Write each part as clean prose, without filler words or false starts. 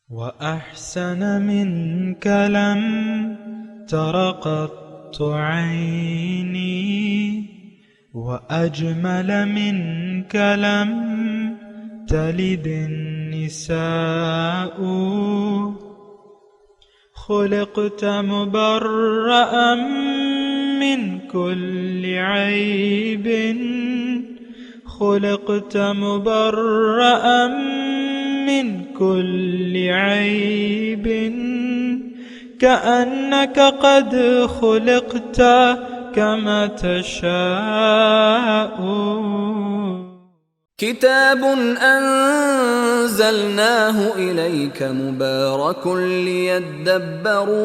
وأحسن منك لم تر قط عيني وأجمل منك لم تلد النساء خلقت مبرأ من كل عيب خلقت مبرأ من كل عيب كأنك قد خلقت كما تشاء كتاب أنزلناه إليك مبارك ليدبروا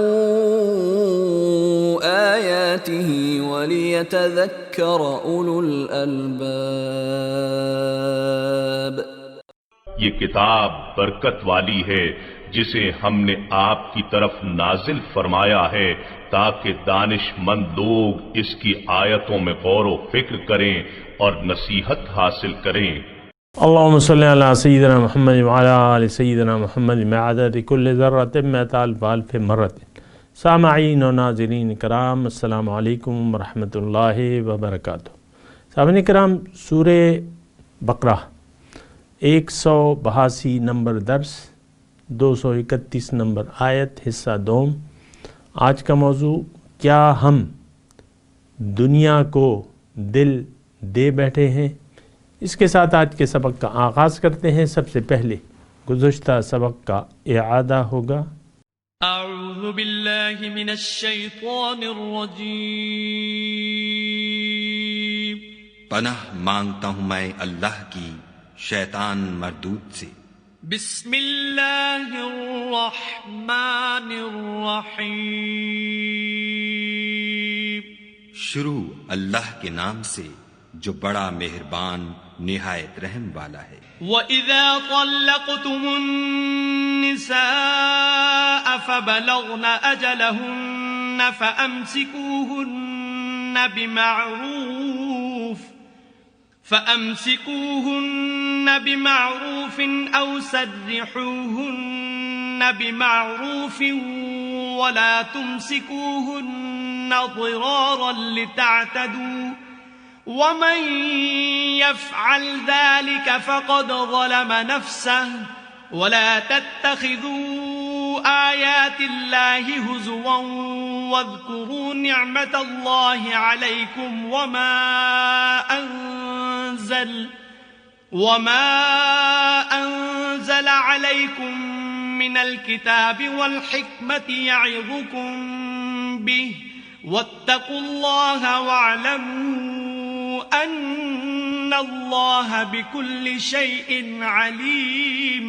آياته وليتذكر أولو الألباب. یہ کتاب برکت والی ہے جسے ہم نے آپ کی طرف نازل فرمایا ہے تاکہ دانش مند لوگ اس کی آیتوں میں غور و فکر کریں اور نصیحت حاصل کریں. اللهم صل على سيدنا محمد وعلى آل سيدنا محمد بعدد كل ذرة مئة ألف ألف مرة. سامعین و ناظرین کرام، السلام علیکم ورحمۃ اللہ وبرکاتہ. سامعین کرام، سورہ بقرہ 182 نمبر درس، 231 نمبر آیت، حصہ دوم. آج کا موضوع، کیا ہم دنیا کو دل دے بیٹھے ہیں؟ اس کے ساتھ آج کے سبق کا آغاز کرتے ہیں. سب سے پہلے گزشتہ سبق کا اعادہ ہوگا. اعوذ باللہ من الشیطان الرجیم. پناہ مانگتا ہوں میں اللہ کی شیطان مردود سے. بسم اللہ الرحمن الرحیم. شروع اللہ کے نام سے جو بڑا مہربان نہایت رحم والا ہے. وَإِذَا طَلَّقْتُمُ النِّسَاءَ فَبَلَغْنَ أَجَلَهُنَّ فَأَمْسِكُوهُنَّ بِمَعْرُوفٍ أَوْ سَرِّحُوهُنَّ بِمَعْرُوفٍ وَلَا تُمْسِكُوهُنَّ ضِرَارًا لِتَعْتَدُوا وَمَنْ يَفْعَلْ ذَلِكَ فَقَدْ ظَلَمَ نَفْسَهُ وَلَا تَتَّخِذُوا آيَاتِ اللَّهِ هُزُوًا وَاذْكُرُوا نِعْمَةَ اللَّهِ عَلَيْكُمْ وَمَا أَنزَلَ عَلَيْكُمْ مِنَ الْكِتَابِ وَالْحِكْمَةِ يَعِظُكُمْ بِهِ وَاتَّقُوا اللَّهَ وَاعْلَمُوا أَنَّ اللَّهَ بِكُلِّ شَيْءٍ عَلِيمٌ.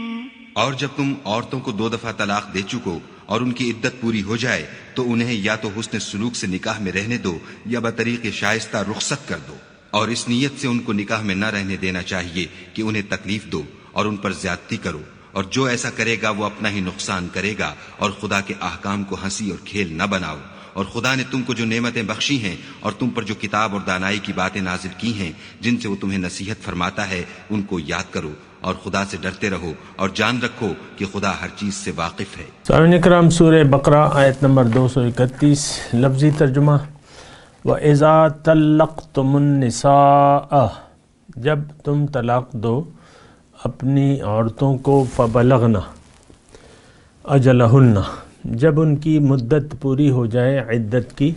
اور جب تم عورتوں کو 2 دفعہ طلاق دے چکو اور ان کی عدت پوری ہو جائے تو انہیں یا تو حسن سلوک سے نکاح میں رہنے دو یا بطریق شائستہ رخصت کر دو، اور اس نیت سے ان کو نکاح میں نہ رہنے دینا چاہیے کہ انہیں تکلیف دو اور ان پر زیادتی کرو، اور جو ایسا کرے گا وہ اپنا ہی نقصان کرے گا، اور خدا کے احکام کو ہنسی اور کھیل نہ بناؤ. اور خدا نے تم کو جو نعمتیں بخشی ہیں اور تم پر جو کتاب اور دانائی کی باتیں نازل کی ہیں جن سے وہ تمہیں نصیحت فرماتا ہے ان کو یاد کرو اور خدا سے ڈرتے رہو اور جان رکھو کہ خدا ہر چیز سے واقف ہے. سامعین کرام، سورہ بقرہ آیت نمبر 231. لفظی ترجمہ: وَإِذَا طَلَّقْتُمُ النِّسَاءَ، جب تم طلاق دو اپنی عورتوں کو، فَبَلَغْنَ أَجَلَهُنَّ، جب ان کی مدت پوری ہو جائے عدت کی،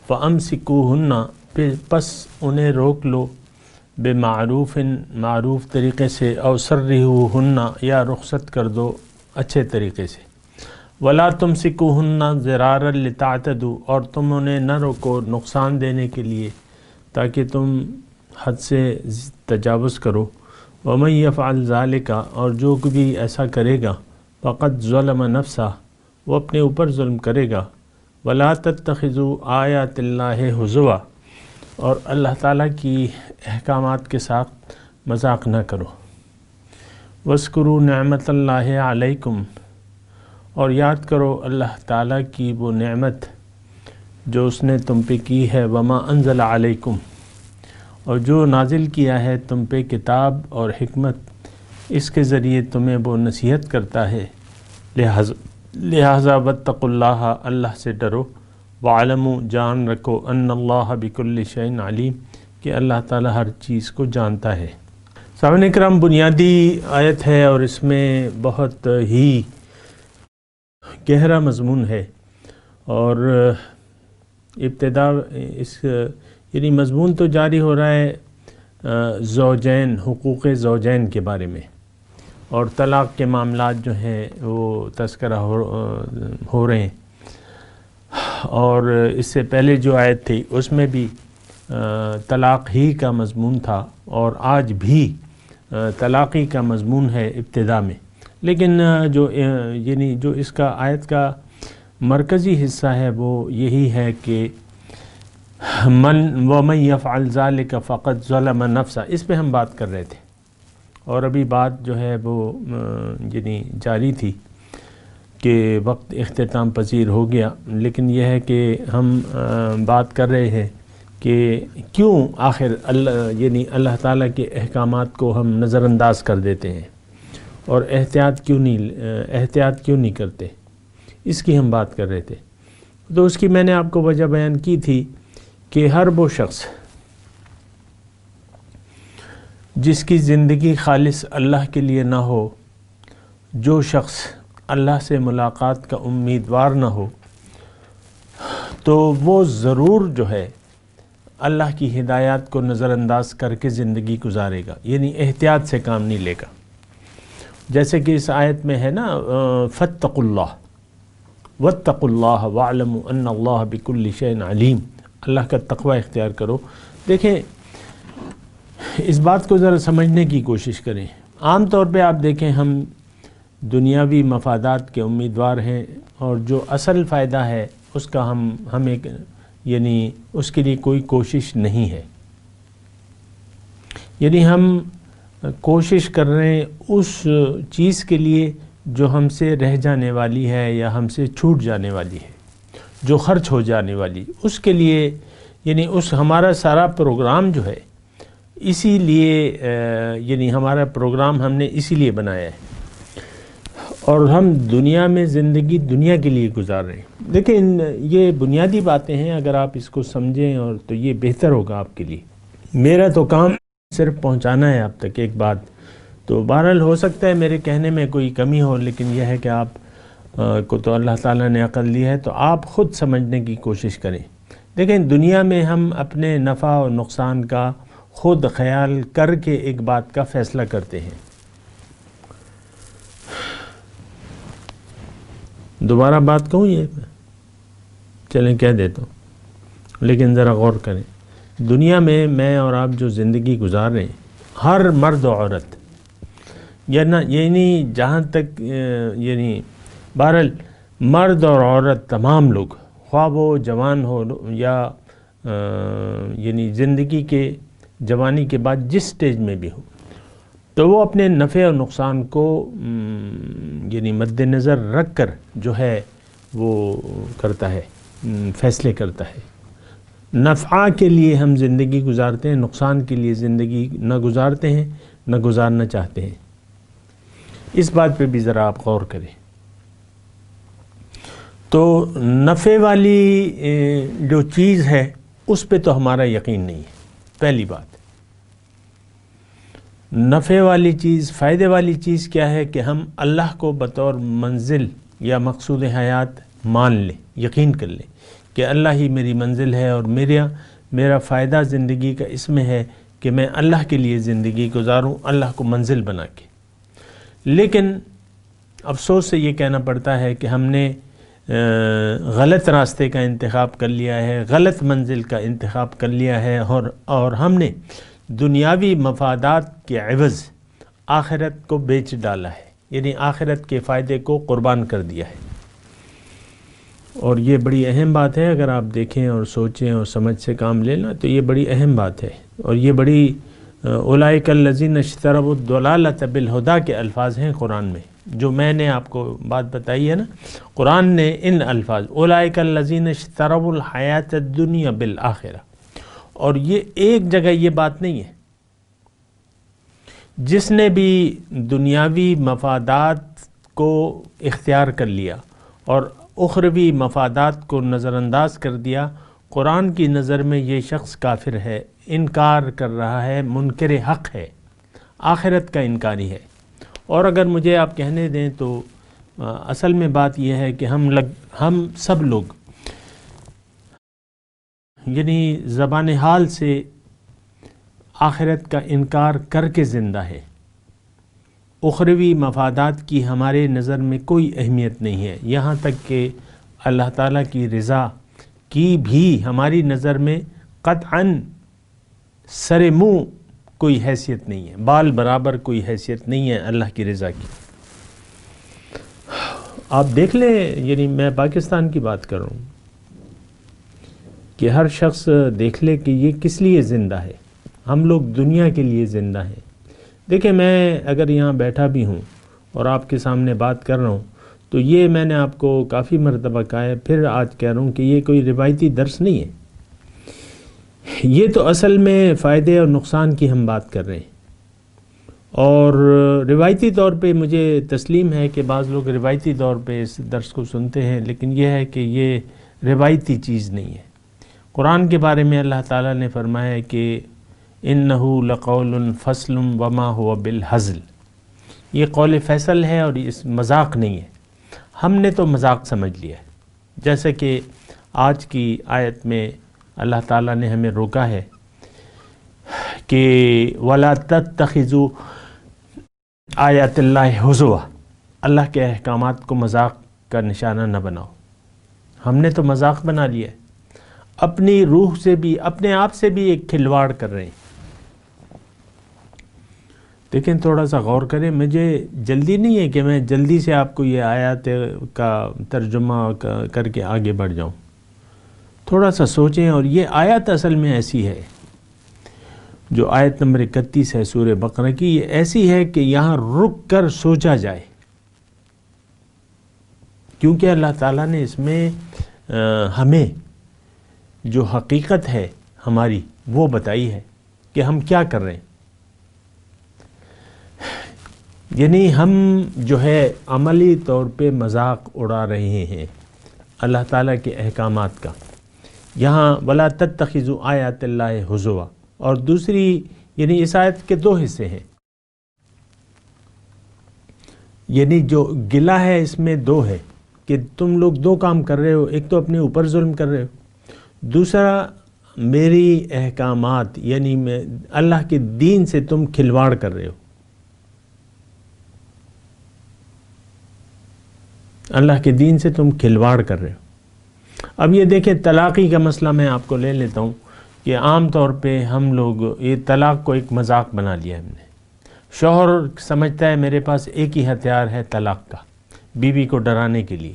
فَأَمْسِكُوهُنَّ، پس انہیں روک لو، بِمَعْرُوفٍ، معروف طریقے سے، أَوْ سَرِّحُوهُنَّ، یا رخصت کر دو اچھے طریقے سے، وَلَا تُمْسِكُوهُنَّ ضِرَارًا لِتَعْتَدُوا، اور تم انہیں نہ روکو نقصان دینے کے لیے تاکہ تم حد سے تجاوز کرو. وَمَنْ يَفْعَلْ ذَلِكَ، اور جو بھی ایسا کرے گا، فَقَدْ ظَلَمَ نَفْسَهُ، وہ اپنے اوپر ظلم کرے گا. وَلَا تَتَّخِذُوا آيَاتِ اللَّهِ هُزُوًا، اور اللہ تعالیٰ کی احکامات کے ساتھ مذاق نہ کرو. وَاذْكُرُوا نِعْمَةَ اللَّهِ عَلَيْكُمْ، اور یاد کرو اللہ تعالیٰ کی وہ نعمت جو اس نے تم پہ کی ہے. وَمَا أَنزَلَ عَلَيْكُمْ، اور جو نازل کیا ہے تم پہ کتاب اور حکمت، اس کے ذریعے تمہیں وہ نصیحت کرتا ہے. لہٰذا واتقوا اللہ، اللہ سے ڈرو، وعلموا، جان رکھو، ان اللہ بکل شیء علیم، کہ اللہ تعالیٰ ہر چیز کو جانتا ہے۔ سامعین اکرام، بنیادی آیت ہے اور اس میں بہت ہی گہرا مضمون ہے، اور ابتدا اس یعنی مضمون تو جاری ہو رہا ہے زوجین، حقوق زوجین کے بارے میں، اور طلاق کے معاملات جو ہیں وہ تذکرہ ہو رہے ہیں، اور اس سے پہلے جو آیت تھی اس میں بھی طلاق ہی کا مضمون تھا، اور آج بھی طلاقی کا مضمون ہے ابتدا میں، لیکن یعنی جو اس کا آیت کا مرکزی حصہ ہے وہ یہی ہے کہ وَمَن يَفْعَلْ ذَلِكَ فَقَدْ ظَلَمَ نَفْسَهُ، اس پہ ہم بات کر رہے تھے، اور ابھی بات جو ہے وہ یعنی جاری تھی کہ وقت اختتام پذیر ہو گیا، لیکن یہ ہے کہ ہم بات کر رہے ہیں کہ کیوں آخر اللہ تعالیٰ کے احکامات کو ہم نظر انداز کر دیتے ہیں، اور احتیاط کیوں نہیں کرتے، اس کی ہم بات کر رہے تھے۔ تو اس کی میں نے آپ کو وجہ بیان کی تھی کہ ہر وہ شخص جس کی زندگی خالص اللہ کے لیے نہ ہو، جو شخص اللہ سے ملاقات کا امیدوار نہ ہو، تو وہ ضرور جو ہے اللہ کی ہدایات کو نظر انداز کر کے زندگی گزارے گا، یعنی احتیاط سے کام نہیں لے گا۔ جیسے کہ اس آیت میں ہے نا فاتقوا اللہ واتقوا اللہ واعلموا ان اللہ بکل شیء علیم، اللہ کا تقوی اختیار کرو۔ دیکھیں اس بات کو ذرا سمجھنے کی کوشش کریں۔ عام طور پہ آپ دیکھیں ہم دنیاوی مفادات کے امیدوار ہیں، اور جو اصل فائدہ ہے اس کا ہم ایک یعنی اس کے لیے کوئی کوشش نہیں ہے، یعنی ہم کوشش کر رہے ہیں اس چیز کے لیے جو ہم سے رہ جانے والی ہے یا ہم سے چھوٹ جانے والی ہے، جو خرچ ہو جانے والی، اس کے لیے یعنی ہمارا سارا پروگرام جو ہے اسی لیے یعنی ہمارا پروگرام ہم نے اسی لیے بنایا ہے، اور ہم دنیا میں زندگی دنیا کے لیے گزار رہے ہیں۔ لیکن یہ بنیادی باتیں ہیں، اگر آپ اس کو سمجھیں اور تو یہ بہتر ہوگا آپ کے لیے۔ میرا تو کام صرف پہنچانا ہے آپ تک ایک بات، تو بہرحال ہو سکتا ہے میرے کہنے میں کوئی کمی ہو، لیکن یہ ہے کہ آپ کو تو اللہ تعالیٰ نے عقل دی ہے، تو آپ خود سمجھنے کی کوشش کریں۔ دیکھیں دنیا میں ہم اپنے نفع اور نقصان کا خود خیال کر کے ایک بات کا فیصلہ کرتے ہیں۔ دوبارہ بات کہوں یہ چلیں کہہ دیتا ہوں، لیکن ذرا غور کریں۔ دنیا میں میں اور آپ جو زندگی گزار رہے ہیں، ہر مرد و عورت یعنی جہاں تک یعنی بہرحال مرد اور عورت تمام لوگ، خواہ وہ جوان ہو یا یعنی زندگی کے جوانی کے بعد جس سٹیج میں بھی ہو، تو وہ اپنے نفع اور نقصان کو یعنی مد نظر رکھ کر جو ہے وہ کرتا ہے، فیصلے کرتا ہے۔ نفع کے لیے ہم زندگی گزارتے ہیں، نقصان کے لیے زندگی نہ گزارتے ہیں، نہ گزارنا چاہتے ہیں۔ اس بات پہ بھی ذرا آپ غور کریں۔ تو نفع والی جو چیز ہے اس پہ تو ہمارا یقین نہیں ہے، پہلی بات۔ نفع والی چیز، فائدے والی چیز کیا ہے کہ ہم اللہ کو بطور منزل یا مقصود حیات مان لیں، یقین کر لیں کہ اللہ ہی میری منزل ہے، اور میرا فائدہ زندگی کا اس میں ہے کہ میں اللہ کے لیے زندگی گزاروں، اللہ کو منزل بنا کے۔ لیکن افسوس سے یہ کہنا پڑتا ہے کہ ہم نے غلط راستے کا انتخاب کر لیا ہے، غلط منزل کا انتخاب کر لیا ہے، اور ہم نے دنیاوی مفادات کے عوض آخرت کو بیچ ڈالا ہے، یعنی آخرت کے فائدے کو قربان کر دیا ہے۔ اور یہ بڑی اہم بات ہے، اگر آپ دیکھیں اور سوچیں اور سمجھ سے کام لینا تو یہ بڑی اہم بات ہے، اور یہ بڑی اولئک الذین اشتروا الضلالۃ بالہدیٰ کے الفاظ ہیں قرآن میں، جو میں نے آپ کو بات بتائی ہے نا، قرآن نے ان الفاظ اولئک الذین اشتروا الحیاۃ الدنیا بالآخرہ، اور یہ ایک جگہ یہ بات نہیں ہے۔ جس نے بھی دنیاوی مفادات کو اختیار کر لیا اور اخروی مفادات کو نظر انداز کر دیا، قرآن کی نظر میں یہ شخص کافر ہے، انکار کر رہا ہے، منکر حق ہے، آخرت کا انکاری ہے۔ اور اگر مجھے آپ کہنے دیں تو اصل میں بات یہ ہے کہ ہم سب لوگ یعنی زبان حال سے آخرت کا انکار کر کے زندہ ہے۔ اخروی مفادات کی ہمارے نظر میں کوئی اہمیت نہیں ہے، یہاں تک کہ اللہ تعالیٰ کی رضا کی بھی ہماری نظر میں قطعاً سر منہ کوئی حیثیت نہیں ہے، بال برابر کوئی حیثیت نہیں ہے اللہ کی رضا کی۔ آپ دیکھ لیں، یعنی میں پاکستان کی بات کر رہا ہوں کہ ہر شخص دیکھ لے کہ یہ کس لیے زندہ ہے۔ ہم لوگ دنیا کے لیے زندہ ہیں۔ دیکھیں، میں اگر یہاں بیٹھا بھی ہوں اور آپ کے سامنے بات کر رہا ہوں تو یہ میں نے آپ کو کافی مرتبہ کہا ہے، پھر آج کہہ رہا ہوں کہ یہ کوئی روایتی درس نہیں ہے، یہ تو اصل میں فائدے اور نقصان کی ہم بات کر رہے ہیں۔ اور روایتی طور پہ مجھے تسلیم ہے کہ بعض لوگ روایتی طور پہ اس درس کو سنتے ہیں، لیکن یہ ہے کہ یہ روایتی چیز نہیں ہے۔ قرآن کے بارے میں اللہ تعالیٰ نے فرمایا ہے کہ اِنَّهُ لَقَوْلٌ فَصْلٌ وَمَا هُوَ بِالْهَزْلِ، یہ قول فیصل ہے اور اس مذاق نہیں ہے۔ ہم نے تو مذاق سمجھ لیا ہے، جیسے کہ آج کی آیت میں اللہ تعالیٰ نے ہمیں روکا ہے کہ وَلَا تَتَّخِذُوا آیات اللہ ہزوا، اللہ کے احکامات کو مذاق کا نشانہ نہ بناؤ۔ ہم نے تو مذاق بنا لیا ہے، اپنی روح سے بھی، اپنے آپ سے بھی ایک کھلواڑ کر رہے ہیں۔ دیکھیں، تھوڑا سا غور کریں، مجھے جلدی نہیں ہے کہ میں جلدی سے آپ کو یہ آیات کا ترجمہ کر کے آگے بڑھ جاؤں۔ تھوڑا سا سوچیں، اور یہ آیت اصل میں ایسی ہے، جو آیت نمبر 31 ہے سورہ بقرہ کی، یہ ایسی ہے کہ یہاں رک کر سوچا جائے، کیونکہ اللہ تعالیٰ نے اس میں ہمیں جو حقیقت ہے ہماری وہ بتائی ہے کہ ہم کیا کر رہے ہیں۔ یعنی ہم جو ہے عملی طور پہ مذاق اڑا رہے ہیں اللہ تعالیٰ کے احکامات کا۔ یہاں وَلَا تَتَّخِذُوا آیَاتِ اللَّهِ ہُزُوًا، اور دوسری یعنی اس آیت کے دو حصے ہیں، یعنی جو گلہ ہے اس میں دو ہے کہ تم لوگ دو کام کر رہے ہو، ایک تو اپنے اوپر ظلم کر رہے ہو، دوسرا میری احکامات یعنی میں اللہ کے دین سے تم کھلواڑ کر رہے ہو۔ اللہ کے دین سے تم کھلواڑ کر رہے ہو۔ اب یہ دیکھیں، طلاقی کا مسئلہ میں آپ کو لے لیتا ہوں کہ عام طور پہ ہم لوگ یہ طلاق کو ایک مذاق بنا لیا ہم نے۔ شوہر سمجھتا ہے میرے پاس ایک ہی ہتھیار ہے طلاق کا، بیوی کو ڈرانے کے لیے،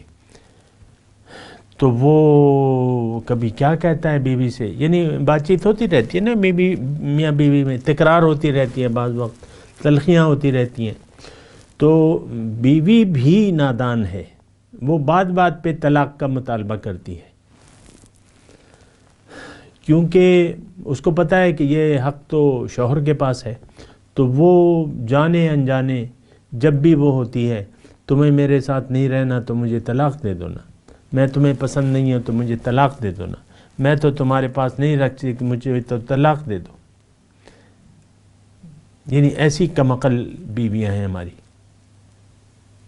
تو وہ کبھی کیا کہتا ہے بیوی سے، یعنی بات چیت ہوتی رہتی ہے نا، میاں بیوی میں تکرار ہوتی رہتی ہے، بعض وقت تلخیاں ہوتی رہتی ہیں، تو بیوی بھی نادان ہے، وہ بات بات پہ طلاق کا مطالبہ کرتی ہے، کیونکہ اس کو پتہ ہے کہ یہ حق تو شوہر کے پاس ہے، تو وہ جانے انجانے جب بھی وہ ہوتی ہے، تمہیں میرے ساتھ نہیں رہنا تو مجھے طلاق دے دو نا، میں تمہیں پسند نہیں ہوں تو مجھے طلاق دے دو نا، میں تو تمہارے پاس نہیں رکھتی کہ مجھے تو طلاق دے دو۔ یعنی ایسی کمعقل بیویاں ہیں ہماری،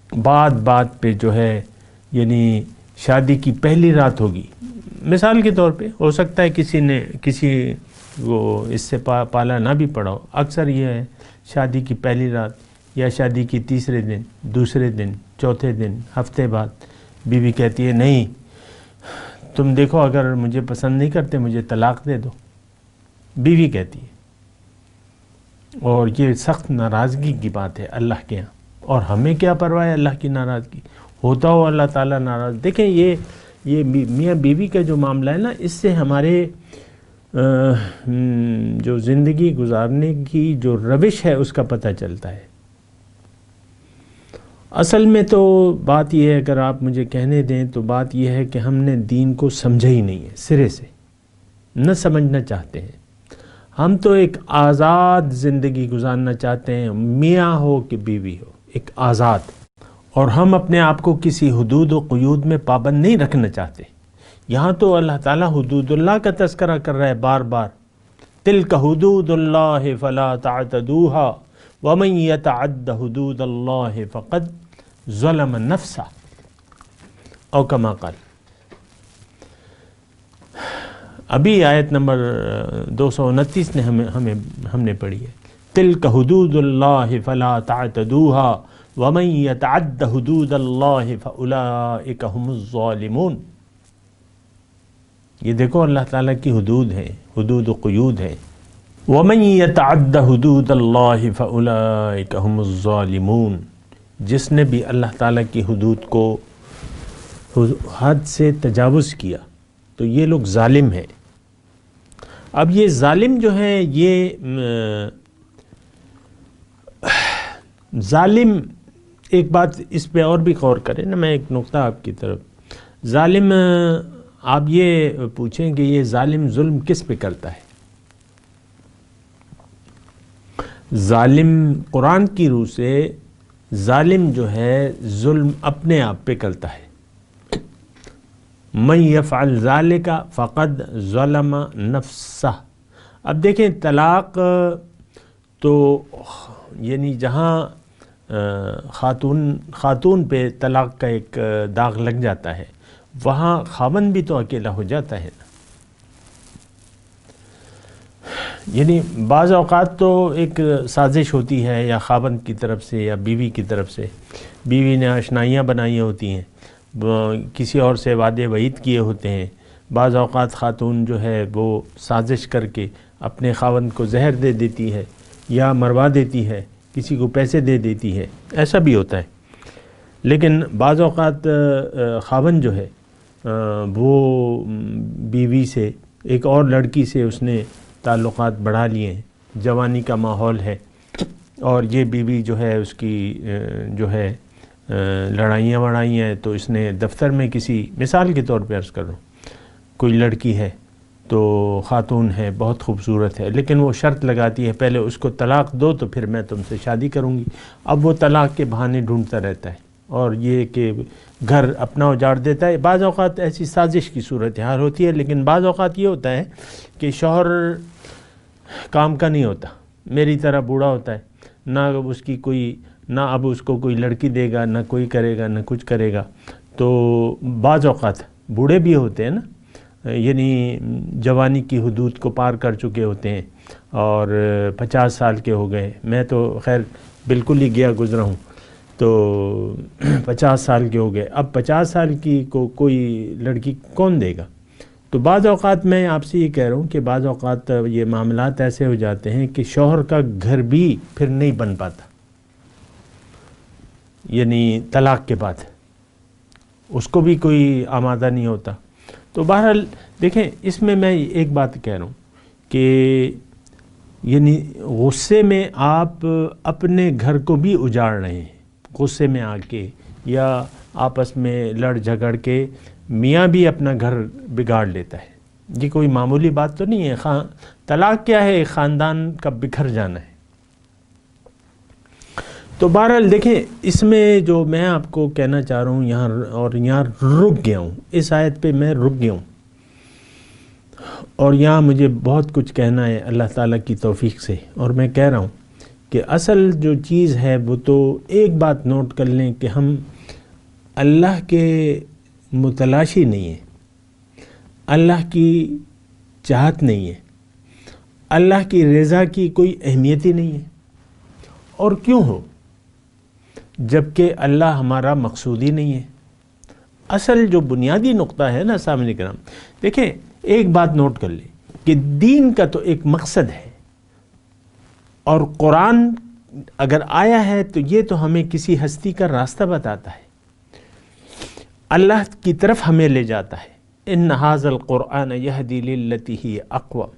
بات بات پہ جو ہے، یعنی شادی کی پہلی رات ہوگی، مثال کے طور پہ ہو سکتا ہے کسی کو اس سے پالا نہ بھی پڑا ہو، اکثر یہ ہے شادی کی پہلی رات یا شادی کی تیسرے دن، دوسرے دن، چوتھے دن، ہفتے بعد بیوی کہتی ہے نہیں تم دیکھو اگر مجھے پسند نہیں کرتے مجھے طلاق دے دو، بیوی کہتی ہے، اور یہ سخت ناراضگی کی بات ہے اللہ کے ہاں، اور ہمیں کیا پرواہ ہے اللہ کی ناراضگی، ہوتا ہو اللہ تعالیٰ ناراض۔ دیکھیں یہ میاں بیوی کا جو معاملہ ہے نا، اس سے ہمارے جو زندگی گزارنے کی جو روش ہے اس کا پتہ چلتا ہے۔ اصل میں تو بات یہ ہے، اگر آپ مجھے کہنے دیں تو بات یہ ہے کہ ہم نے دین کو سمجھا ہی نہیں ہے، سرے سے نہ سمجھنا چاہتے ہیں۔ ہم تو ایک آزاد زندگی گزارنا چاہتے ہیں، میاں ہو کہ بیوی ہو، ایک آزاد، اور ہم اپنے آپ کو کسی حدود و قیود میں پابند نہیں رکھنا چاہتے. یہاں تو اللہ تعالیٰ حدود اللہ کا تذکرہ کر رہا ہے بار بار. تلک حدود اللہ فلا تعتدوها ومن یتعد حدود اللہ فقد ظلم نفسہ او کما قال. ابھی آیت نمبر 229 نے ہم نے پڑھی ہے. تلک حدود اللہ فلا تعتدوها ومن یتعد حدود اللہ فاولئک هم الظالمون. یہ دیکھو اللہ تعالیٰ کی حدود ہیں، حدود و قیود ہیں. ومن یتعد حدود اللہ فاولئک هم الظالمون. جس نے بھی اللہ تعالیٰ کی حدود کو حد سے تجاوز کیا تو یہ لوگ ظالم ہیں. اب یہ ظالم جو ہیں، یہ ظالم، ایک بات اس پہ اور بھی غور کریں نا، میں ایک نقطہ آپ کی طرف. ظالم، آپ یہ پوچھیں کہ یہ ظالم ظلم کس پہ کرتا ہے؟ ظالم قرآن کی روح سے ظالم جو ہے ظلم اپنے آپ پہ کرتا ہے. من یفعل ذالک فقد ظلم نفسہ. اب دیکھیں، طلاق تو یعنی جہاں خاتون پہ طلاق کا ایک داغ لگ جاتا ہے، وہاں خاوند بھی تو اکیلا ہو جاتا ہے نا. یعنی بعض اوقات تو ایک سازش ہوتی ہے، یا خاوند کی طرف سے یا بیوی کی طرف سے. بیوی نے آشنائیاں بنائی ہوتی ہیں، کسی اور سے وعدے وعید کیے ہوتے ہیں. بعض اوقات خاتون جو ہے وہ سازش کر کے اپنے خاوند کو زہر دے دیتی ہے یا مروا دیتی ہے، کسی کو پیسے دے دیتی ہے، ایسا بھی ہوتا ہے. لیکن بعض اوقات خاوند جو ہے وہ بیوی سے، ایک اور لڑکی سے اس نے تعلقات بڑھا لیے ہیں، جوانی کا ماحول ہے، اور یہ بیوی جو ہے اس کی جو ہے لڑائیاں وڑائیاں ہیں. تو اس نے دفتر میں کسی، مثال کے طور پہ عرض کر رہا ہوں، کوئی لڑکی ہے تو خاتون ہے، بہت خوبصورت ہے، لیکن وہ شرط لگاتی ہے پہلے اس کو طلاق دو تو پھر میں تم سے شادی کروں گی. اب وہ طلاق کے بہانے ڈھونڈتا رہتا ہے، اور یہ کہ گھر اپنا اجاڑ دیتا ہے. بعض اوقات ایسی سازش کی صورتحال ہوتی ہے، لیکن بعض اوقات یہ ہوتا ہے کہ شوہر کام کا نہیں ہوتا، میری طرح بوڑھا ہوتا ہے، نہ اس کی کوئی، نہ اب اس کو کوئی لڑکی دے گا، نہ کوئی کرے گا، نہ کچھ کرے گا. تو بعض اوقات بوڑھے بھی ہوتے ہیں نا، یعنی جوانی کی حدود کو پار کر چکے ہوتے ہیں اور 50 سال کے ہو گئے. میں تو خیر بالکل ہی گیا گزرا ہوں، تو 50 سال کے ہو گئے. اب 50 سال کی کو کوئی لڑکی کون دے گا؟ تو بعض اوقات میں آپ سے یہ کہہ رہا ہوں کہ بعض اوقات یہ معاملات ایسے ہو جاتے ہیں کہ شوہر کا گھر بھی پھر نہیں بن پاتا، یعنی طلاق کے بعد اس کو بھی کوئی آمادہ نہیں ہوتا. تو بہرحال دیکھیں، اس میں ایک بات کہہ رہا ہوں کہ یعنی غصے میں آپ اپنے گھر کو بھی اجاڑ رہے ہیں. غصے میں آ کے یا آپس میں لڑ جھگڑ کے میاں بھی اپنا گھر بگاڑ لیتا ہے. یہ کوئی معمولی بات تو نہیں ہے. طلاق کیا ہے؟ خاندان کا بکھر جانا ہے. تو بہرحال دیکھیں، اس میں جو میں آپ کو کہنا چاہ رہا ہوں یہاں رک گیا ہوں، اس آیت پہ میں رک گیا ہوں، اور یہاں مجھے بہت کچھ کہنا ہے اللہ تعالیٰ کی توفیق سے. اور میں کہہ رہا ہوں کہ اصل جو چیز ہے وہ تو ایک بات نوٹ کر لیں کہ ہم اللہ کے متلاشی نہیں ہیں، اللہ کی چاہت نہیں ہے، اللہ کی رضا کی کوئی اہمیت ہی نہیں ہے. اور کیوں ہو؟ جبکہ اللہ ہمارا مقصود ہی نہیں ہے. اصل جو بنیادی نقطہ ہے نا سامعین کرام، دیکھیں ایک بات نوٹ کر لیں کہ دین کا تو ایک مقصد ہے، اور قرآن اگر آیا ہے تو یہ تو ہمیں کسی ہستی کا راستہ بتاتا ہے، اللہ کی طرف ہمیں لے جاتا ہے. ان ھذا القرآن یہدی للتی ہی اقوم.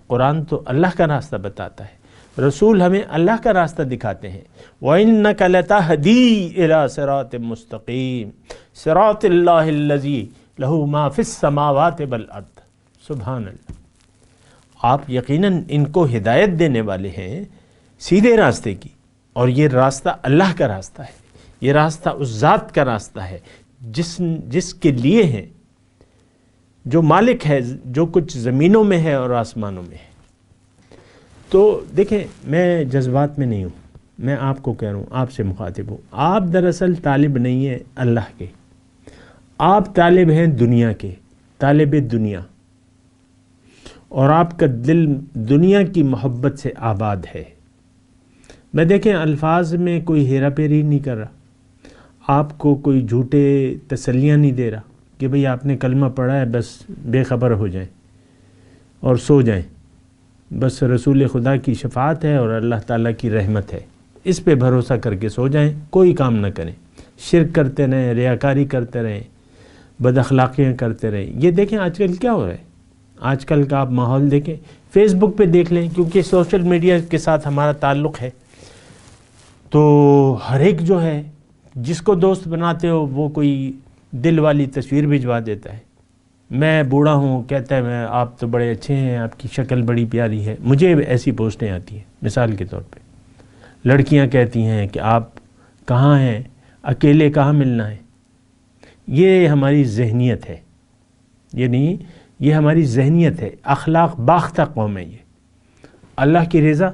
قرآن تو اللہ کا راستہ بتاتا ہے، رسول ہمیں اللہ کا راستہ دکھاتے ہیں. وَإِنَّكَ لَتَهْدِي إِلَى صِرَاطٍ مُسْتَقِيمٍ صِرَاطِ اللَّهِ الَّذِي لَهُ مَا فِي السَّمَاوَاتِ وَالْأَرْضِ. سبحان اللہ. آپ یقیناً ان کو ہدایت دینے والے ہیں سیدھے راستے کی، اور یہ راستہ اللہ کا راستہ ہے. یہ راستہ اس ذات کا راستہ ہے جس کے لیے ہے، جو مالک ہے جو کچھ زمینوں میں ہے اور آسمانوں میں ہے۔ تو دیکھیں، میں جذبات میں نہیں ہوں، میں آپ کو کہہ رہا ہوں، آپ سے مخاطب ہوں۔ آپ دراصل طالب نہیں ہیں اللہ کے، آپ طالب ہیں دنیا کے، طالب دنیا، اور آپ کا دل دنیا کی محبت سے آباد ہے۔ میں دیکھیں الفاظ میں کوئی ہیرا پھیری نہیں کر رہا، آپ کو کوئی جھوٹے تسلیاں نہیں دے رہا کہ بھئی آپ نے کلمہ پڑھا ہے بس بے خبر ہو جائیں اور سو جائیں، بس رسول خدا کی شفاعت ہے اور اللہ تعالیٰ کی رحمت ہے، اس پہ بھروسہ کر کے سو جائیں، کوئی کام نہ کریں، شرک کرتے رہیں، ریاکاری کرتے رہیں، بد اخلاقیاں کرتے رہیں۔ یہ دیکھیں آج کل کیا ہو رہا ہے، آج کل کا آپ ماحول دیکھیں، فیس بک پہ دیکھ لیں، کیونکہ سوشل میڈیا کے ساتھ ہمارا تعلق ہے، تو ہر ایک جو ہے جس کو دوست بناتے ہو وہ کوئی دل والی تصویر بھجوا دیتا ہے، میں بوڑھا ہوں، کہتا ہے آپ تو بڑے اچھے ہیں، آپ کی شکل بڑی پیاری ہے۔ مجھے ایسی پوسٹیں آتی ہیں مثال کے طور پہ، لڑکیاں کہتی ہیں کہ آپ کہاں ہیں، اکیلے کہاں ملنا ہے۔ یہ ہماری ذہنیت ہے، یہ ہماری ذہنیت ہے، اخلاق باختہ قوم ہے یہ۔ اللہ کی رضا،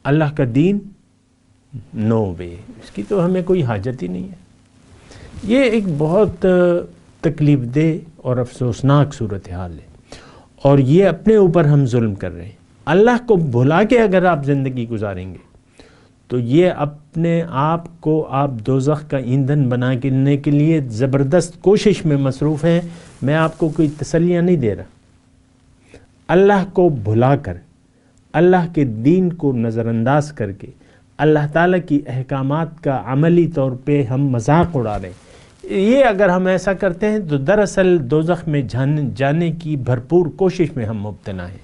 اللہ کا دین، نو وے، اس کی تو ہمیں کوئی حاجت ہی نہیں ہے۔ یہ ایک بہت تکلیف دہ اور افسوسناک صورتحال ہے، اور یہ اپنے اوپر ہم ظلم کر رہے ہیں۔ اللہ کو بھلا کے اگر آپ زندگی گزاریں گے تو یہ اپنے آپ کو آپ دوزخ کا ایندھن بنانے کے لیے زبردست کوشش میں مصروف ہیں۔ میں آپ کو کوئی تسلیاں نہیں دے رہا۔ اللہ کو بھلا کر، اللہ کے دین کو نظر انداز کر کے، اللہ تعالیٰ کی احکامات کا عملی طور پہ ہم مذاق اڑا رہے ہیں۔ یہ اگر ہم ایسا کرتے ہیں تو دراصل دوزخ میں جانے کی بھرپور کوشش میں ہم مبتلا ہیں،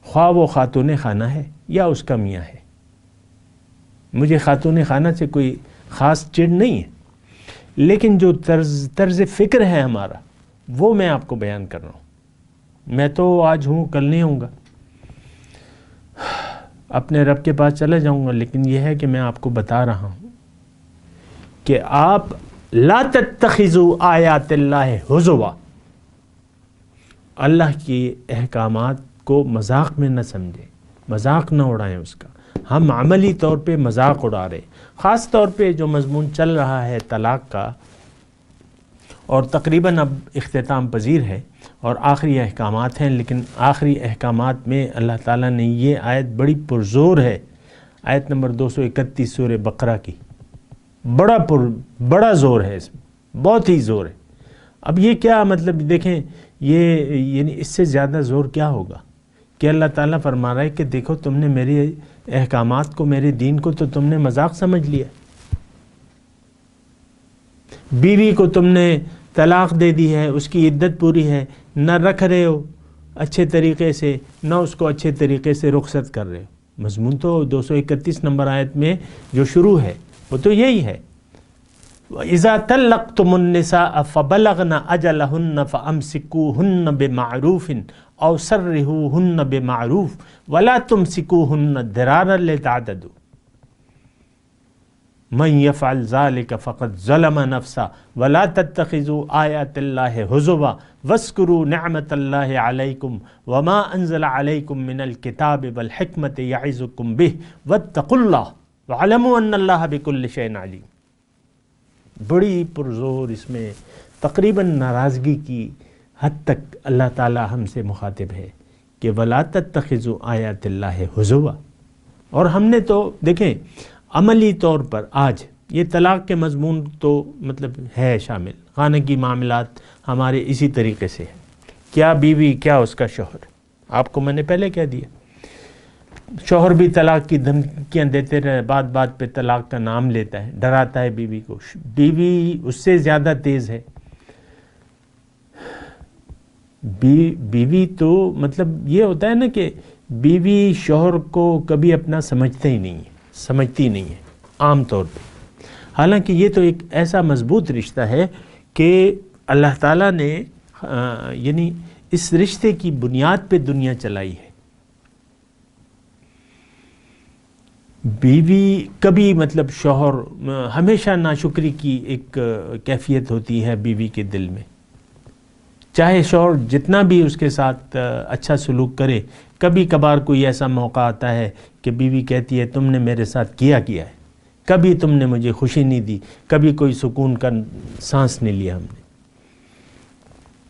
خواہ وہ خاتون خانہ ہے یا اس کا میاں ہے۔ مجھے خاتون خانہ سے کوئی خاص چڑ نہیں ہے، لیکن جو طرز فکر ہے ہمارا وہ میں آپ کو بیان کر رہا ہوں۔ میں تو آج ہوں، کل نہیں ہوں گا، اپنے رب کے پاس چلا جاؤں گا، لیکن یہ ہے کہ میں آپ کو بتا رہا ہوں کہ آپ لا تتخذوا آیات اللہ ہزوا، اللہ کی احکامات کو مذاق میں نہ سمجھیں، مذاق نہ اڑائیں اس کا۔ ہم عملی طور پہ مذاق اڑا رہے ہیں، خاص طور پہ جو مضمون چل رہا ہے طلاق کا، اور تقریباً اب اختتام پذیر ہے اور آخری احکامات ہیں، لیکن آخری احکامات میں اللہ تعالیٰ نے یہ آیت بڑی پرزور ہے، آیت نمبر 231 سورہ بقرہ کی، بڑا زور ہے اس میں، بہت ہی زور ہے۔ اب یہ کیا مطلب، دیکھیں یہ یعنی اس سے زیادہ زور کیا ہوگا کہ اللہ تعالیٰ فرما رہا ہے کہ دیکھو تم نے میرے احکامات کو، میرے دین کو تو تم نے مذاق سمجھ لیا، بیوی کو تم نے طلاق دے دی ہے، اس کی عدت پوری ہے، نہ رکھ رہے ہو اچھے طریقے سے، نہ اس کو اچھے طریقے سے رخصت کر رہے ہو۔ مضمون تو 231 نمبر آیت میں جو شروع ہے وہ تو یہی ہے، وَإِذَا طَلَّقْتُمُ النِّسَاءَ فَبَلَغْنَ أَجَلَهُنَّ فَأَمْسِكُوهُنَّ بِمَعْرُوفٍ أَوْ سَرِّحُوهُنَّ بِمَعْرُوفٍ وَلَا تُمْسِكُوهُنَّ ضِرَارًا لِتَعْتَدُوا مَنْ يَفْعَلْ ذَلِكَ فَقَدْ ظَلَمَ نَفْسَهُ وَلَا تَتَّخِذُوا آيَاتِ اللَّهِ هُزُوًا وَاذْكُرُوا نِعْمَةَ اللَّهِ عَلَيْكُمْ وَمَا أَنزَلَ عَلَيْكُمْ مِنَ الْكِتَابِ وَالْحِكْمَةِ يَعِظُكُمْ بِهِ وَاتَّقُوا اللَّهَ وَاعْلَمُوا أَنَّ اللَّهَ بِكُلِّ شَيْءٍ عَلِيمٌ۔ بڑی پرزور اس میں تقریباً ناراضگی کی حد تک اللہ تعالی ہم سے مخاطب ہے کہ وَلَا تَتَّخِذُوا آيَاتِ اللَّهِ هُزُوًا۔ اور ہم نے تو دیکھیں عملی طور پر آج یہ طلاق کے مضمون تو مطلب ہے شامل، خانہ کی معاملات ہمارے اسی طریقے سے ہیں، کیا بیوی کیا اس کا شوہر، آپ کو میں نے پہلے کہہ دیا، شوہر بھی طلاق کی دھمکیاں دیتے رہے، بات بات پہ طلاق کا نام لیتا ہے، ڈراتا ہے بیوی کو، بیوی اس سے زیادہ تیز ہے، بیوی تو مطلب یہ ہوتا ہے نا کہ بیوی شوہر کو کبھی اپنا سمجھتی نہیں ہے عام طور پہ، حالانکہ یہ تو ایک ایسا مضبوط رشتہ ہے کہ اللہ تعالیٰ نے یعنی اس رشتے کی بنیاد پہ دنیا چلائی ہے۔ بیوی کبھی مطلب شوہر ہمیشہ ناشکری کی ایک کیفیت ہوتی ہے بیوی کے دل میں، چاہے شوہر جتنا بھی اس کے ساتھ اچھا سلوک کرے، کبھی کبھار کوئی ایسا موقع آتا ہے کہ بیوی کہتی ہے تم نے میرے ساتھ کیا ہے، کبھی تم نے مجھے خوشی نہیں دی، کبھی کوئی سکون کا سانس نہیں لیا ہم نے۔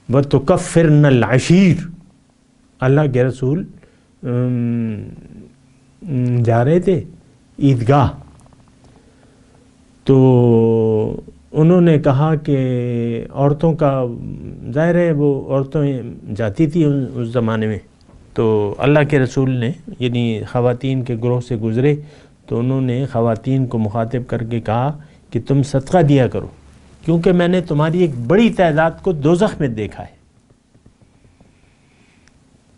وَتُكَفِّرْنَ الْعَشِيرَ، اللہ کے رسول جا رہے تھے عیدگاہ، تو انہوں نے کہا کہ عورتوں کا ظاہر ہے وہ عورتیں جاتی تھی اس زمانے میں، تو اللہ کے رسول نے یعنی خواتین کے گروہ سے گزرے تو انہوں نے خواتین کو مخاطب کر کے کہا کہ تم صدقہ دیا کرو، کیونکہ میں نے تمہاری ایک بڑی تعداد کو دوزخ میں دیکھا ہے۔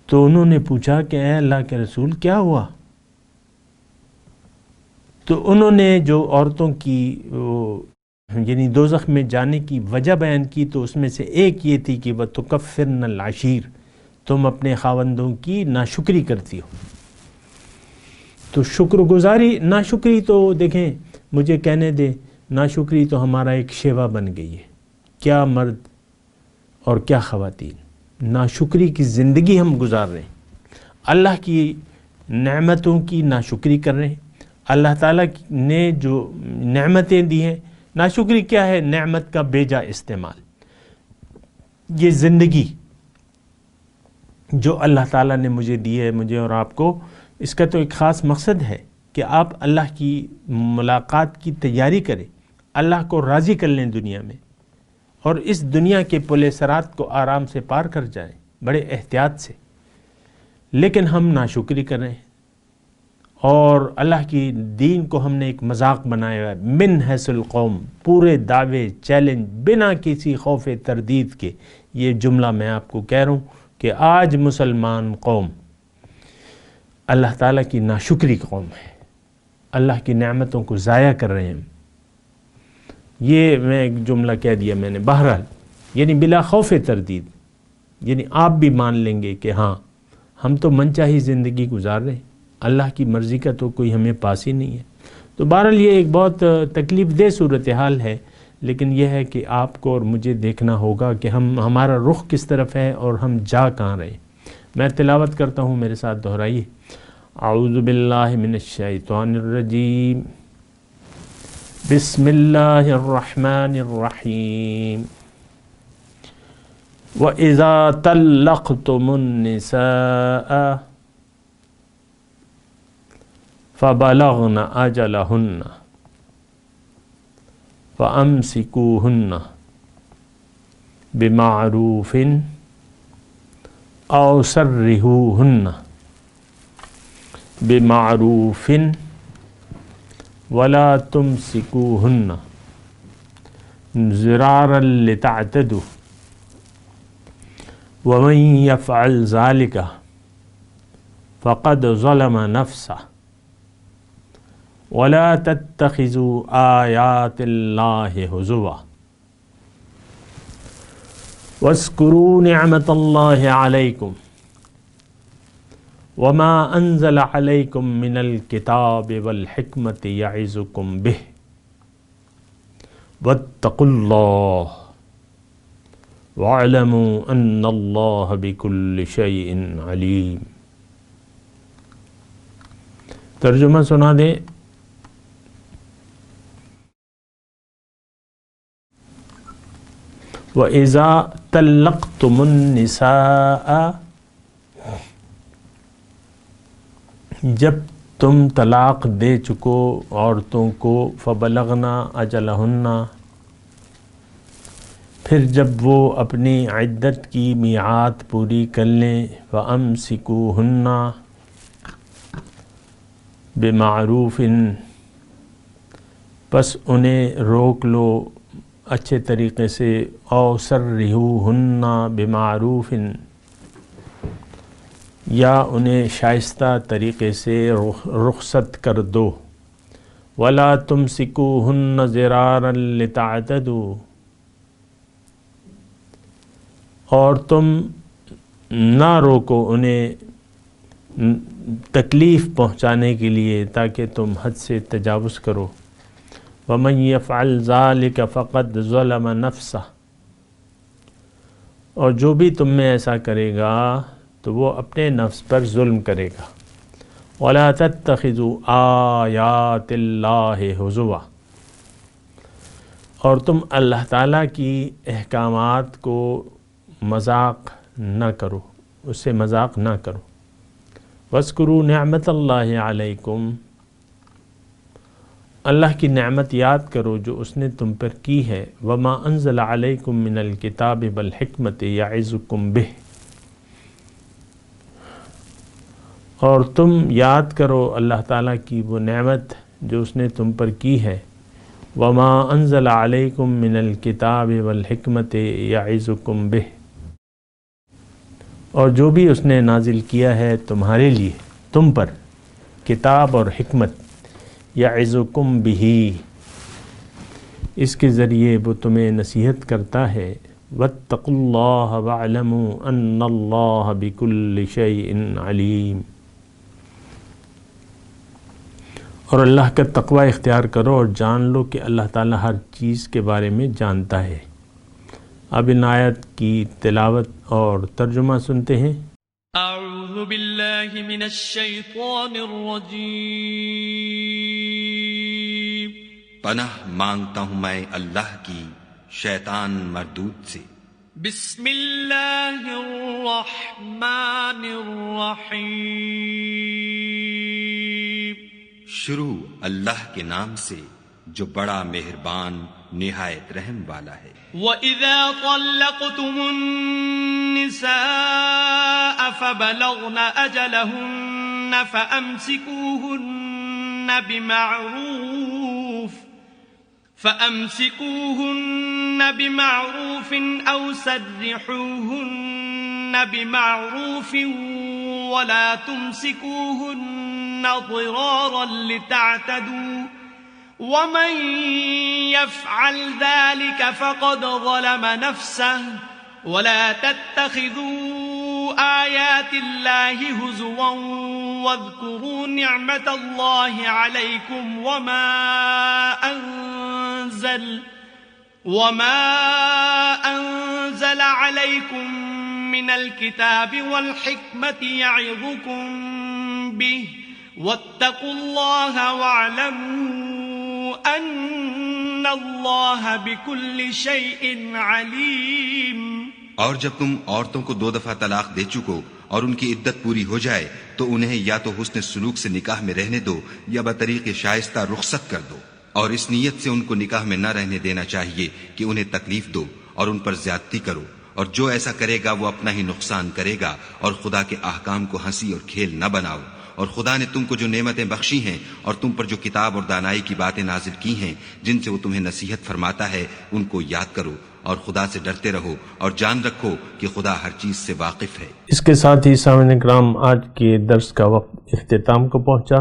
تو انہوں نے پوچھا کہ اے اللہ کے رسول کیا ہوا؟ تو انہوں نے جو عورتوں کی یعنی دوزخ میں جانے کی وجہ بیان کی، تو اس میں سے ایک یہ تھی کہ وَتُكَفِّرْنَ الْعَشِيرَ، تم اپنے خاوندوں کی ناشکری کرتی ہو۔ تو شکر گزاری، ناشکری تو دیکھیں مجھے کہنے دیں، ناشکری تو ہمارا ایک شیوا بن گئی ہے، کیا مرد اور کیا خواتین ناشکری کی زندگی ہم گزار رہے ہیں، اللہ کی نعمتوں کی ناشکری کر رہے ہیں۔ اللہ تعالیٰ نے جو نعمتیں دی ہیں، ناشکری کیا ہے؟ نعمت کا بیجا استعمال۔ یہ زندگی جو اللہ تعالیٰ نے مجھے دی ہے، مجھے اور آپ کو، اس کا تو ایک خاص مقصد ہے کہ آپ اللہ کی ملاقات کی تیاری کریں، اللہ کو راضی کر لیں دنیا میں، اور اس دنیا کے پل صراط کو آرام سے پار کر جائیں بڑے احتیاط سے۔ لیکن ہم ناشکری کر رہے ہیں، اور اللہ کی دین کو ہم نے ایک مذاق بنایا ہے، من حیث القوم، پورے دعوے چیلنج بنا کسی خوف تردید کے۔ یہ جملہ میں آپ کو کہہ رہا ہوں کہ آج مسلمان قوم اللہ تعالیٰ کی ناشکری قوم ہے، اللہ کی نعمتوں کو ضائع کر رہے ہیں۔ یہ میں ایک جملہ کہہ دیا میں نے، بہرحال یعنی بلا خوف تردید، یعنی آپ بھی مان لیں گے کہ ہاں ہم تو منچاہی زندگی گزار رہے ہیں، اللہ کی مرضی کا تو کوئی ہمیں پاس ہی نہیں ہے۔ تو بہرحال یہ ایک بہت تکلیف دہ صورتحال ہے، لیکن یہ ہے کہ آپ کو اور مجھے دیکھنا ہوگا کہ ہمارا رخ کس طرف ہے اور ہم جا کہاں رہے۔ میں تلاوت کرتا ہوں، میرے ساتھ دہرائیے۔ اعوذ باللہ من الشیطان الرجیم، بسم اللہ الرحمن الرحیم۔ وَإِذَا طَلَّقْتُمُ النِّسَاءَ فَبَلَغْنَ أَجَلَهُنَّ فَأَمْسِكُوهُنَّ بِمَعْرُوفٍ أَوْ سَرِّحُوهُنَّ بِمَعْرُوفٍ وَلَا تُمْسِكُوهُنَّ ضِرَارًا لِتَعْتَدُوا وَمَنْ يَفْعَلْ ذَلِكَ فَقَدْ ظَلَمَ نَفْسَهُ وَلَا تَتَّخِذُوا آيَاتِ اللَّهِ هُزُوًا وَاذْكُرُوا نِعْمَةَ اللَّهِ عَلَيْكُمْ وَمَا أَنزَلَ عَلَيْكُمْ مِنَ الْكِتَابِ وَالْحِكْمَةِ يَعِظُكُمْ بِهِ وَاتَّقُوا اللَّهَ وَاعْلَمُوا أَنَّ اللَّهَ بِكُلِّ شَيْءٍ عَلِيمٌ۔ ترجمہ سنا دیں۔ وَإِذَا طَلَّقْتُمُ النِّسَاءَ، جب تم طلاق دے چکو عورتوں کو، فَبَلَغْنَ أَجَلَهُنَّ، پھر جب وہ اپنی عدت کی میعاد پوری کر لیں، فَأَمْسِكُوهُنَّ بِمَعْرُوفٍ، پس انہیں روک لو اچھے طریقے سے، او سرحوہن بمعروف، یا انہیں شائستہ طریقے سے رخصت کر دو، ولا تمسکوہن ضرارا لتعتدوا، اور تم نہ روکو انہیں تکلیف پہنچانے کے لیے تاکہ تم حد سے تجاوز کرو. وَمَن يَفْعَلْ ذَلِكَ فَقَدْ ظَلَمَ نَفْسَهُ، اور جو بھی تم میں ایسا کرے گا تو وہ اپنے نفس پر ظلم کرے گا. وَلَا تَتَّخِذُوا آيَاتِ اللَّهِ هُزُوًا، اور تم اللہ تعالیٰ کی احکامات کو مذاق نہ کرو، اس سے مذاق نہ کرو. وَاذْكُرُوا نِعْمَةَ اللَّهِ عَلَيْكُمْ، اللہ کی نعمت یاد کرو جو اس نے تم پر کی ہے. وَمَا أَنزَلَ عَلَيْكُم مِّنَ الْكِتَابِ وَالْحِكْمَةِ يَعِظُكُم بِهِ، اور تم یاد کرو اللہ تعالیٰ کی وہ نعمت جو اس نے تم پر کی ہے. وَمَا أَنزَلَ عَلَيْكُم مِّنَ الْكِتَابِ وَالْحِكْمَةِ يَعِظُكُم بِهِ، اور جو بھی اس نے نازل کیا ہے تمہارے لیے، تم پر، کتاب اور حکمت. یعظکم بہ، اس کے ذریعے وہ تمہیں نصیحت کرتا ہے. واتقوا اللہ واعلموا ان اللہ بکل شیء علیم، اور اللہ کا تقوی اختیار کرو اور جان لو کہ اللہ تعالیٰ ہر چیز کے بارے میں جانتا ہے. اب ان آیت کی تلاوت اور ترجمہ سنتے ہیں. اعوذ باللہ من الشیطان الرجیم، پناہ مانگتا ہوں میں اللہ کی شیطان مردود سے. بسم اللہ الرحمن الرحیم، شروع اللہ کے نام سے جو بڑا مہربان نہایت رحم والا ہے. وَإِذَا طَلَّقْتُمُ النِّسَاءَ فَبَلَغْنَ أَجَلَهُنَّ فَأَمْسِكُوهُنَّ بِمَعْرُوفٍ أَوْ سَرِّحُوهُنَّ بِمَعْرُوفٍ وَلَا تُمْسِكُوهُنَّ ضِرَارًا لِتَعْتَدُوا وَمَن يَفْعَلْ ذَلِكَ فَقَدْ ظَلَمَ نَفْسَهُ وَلَا تَتَّخِذُوا آيَاتِ اللَّهِ هُزُوًا وَاذْكُرُوا نِعْمَةَ اللَّهِ عَلَيْكُمْ وَمَا أَنزَلَ عَلَيْكُم مِّنَ الْكِتَابِ وَالْحِكْمَةِ يَعِظُكُم بِهِ وَاتَّقُوا اللَّهَ وَاعْلَمُوا أَنَّ اللَّهَ بِكُلِّ شَيْءٍ عَلِيمٌ. اور جب تم عورتوں کو 2 دفعہ طلاق دے چکو اور ان کی عدت پوری ہو جائے تو انہیں یا تو حسن سلوک سے نکاح میں رہنے دو یا بطریق شائستہ رخصت کر دو، اور اس نیت سے ان کو نکاح میں نہ رہنے دینا چاہیے کہ انہیں تکلیف دو اور ان پر زیادتی کرو، اور جو ایسا کرے گا وہ اپنا ہی نقصان کرے گا. اور خدا کے احکام کو ہنسی اور کھیل نہ بناؤ. اور خدا نے تم کو جو نعمتیں بخشی ہیں اور تم پر جو کتاب اور دانائی کی باتیں نازل کی ہیں جن سے وہ تمہیں نصیحت فرماتا ہے ان کو یاد کرو اور خدا سے ڈرتے رہو اور جان رکھو کہ خدا ہر چیز سے واقف ہے. اس کے ساتھ ہی سامعین کرام آج کے درس کا وقت اختتام کو پہنچا.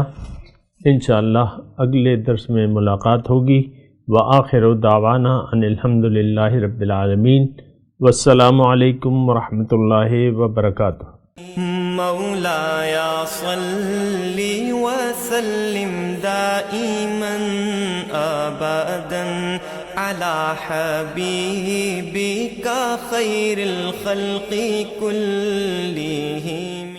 انشاءاللہ اگلے درس میں ملاقات ہوگی. وآخر دعوانا ان الحمد للہ رب العالمین. والسلام علیکم ورحمۃ اللہ وبرکاتہ. مولایا صلی وسلم دائما ابدا على حبيبك خير الخلق كلهم.